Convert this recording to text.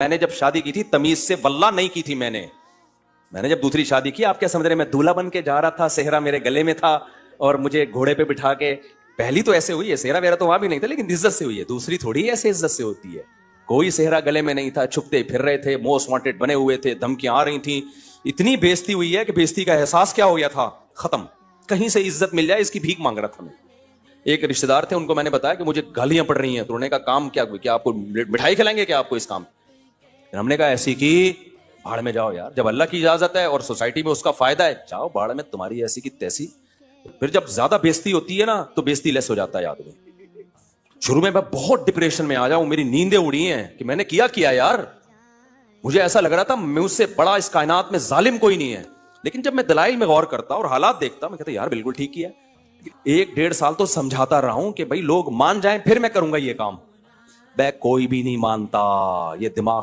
میں نے جب شادی کی تھی تمیز سے واللہ نہیں کی تھی میں نے جب دوسری شادی کی، آپ کیا سمجھ رہے ہیں میں دولہا بن کے جا رہا تھا، صحرا میرے گلے میں تھا اور مجھے گھوڑے پہ بٹھا کے، پہلی تو ایسے ہوئی ہے، صحرا میرا تو وہاں بھی نہیں تھا لیکن عزت سے ہوئی ہے، دوسری تھوڑی ایسے عزت سے ہوتی ہے، کوئی صحرا گلے میں نہیں تھا، چھپتے پھر رہے تھے، موسٹ وانٹڈ بنے ہوئے تھے، دھمکیاں آ رہی تھیں، اتنی بےزتی ہوئی ہے کہ بےزتی کا احساس کیا ہو گیا تھا، ختم، کہیں سے عزت مل جائے اس کی بھیک مانگ رہا تھا میں۔ ایک رشتہ دار تھے، ان کو میں نے بتایا کہ مجھے گالیاں پڑ رہی ہیں، تو انہوں نے کہا کام کیا آپ کو مٹھائی کھلائیں گے کیا آپ کو اس کام؟ ہم نے کہا ایسی کی بھاڑ میں جاؤ یار، جب اللہ کی اجازت ہے اور سوسائٹی میں اس کا فائدہ ہے، جاؤ بھاڑ میں، تمہاری ایسی کی تیسی۔ پھر جب زیادہ بےزتی ہوتی ہے نا تو بےزتی لیس ہو جاتا ہے آدمی۔ شروع میں بہت ڈپریشن میں آ جاؤں، میری نیندیں اڑی ہیں کہ میں نے کیا یار، مجھے ایسا لگ رہا تھا مجھ سے بڑا اس کائنات میں ظالم کوئی نہیں ہے، لیکن جب میں دلائل میں غور کرتا اور حالات دیکھتا میں کہتا یار بالکل ٹھیک کیا۔ 1-1.5 سال تو سمجھاتا رہا ہوں کہ بھائی لوگ مان جائیں پھر میں کروں گا یہ کام، کوئی بھی نہیں مانتا، یہ دماغ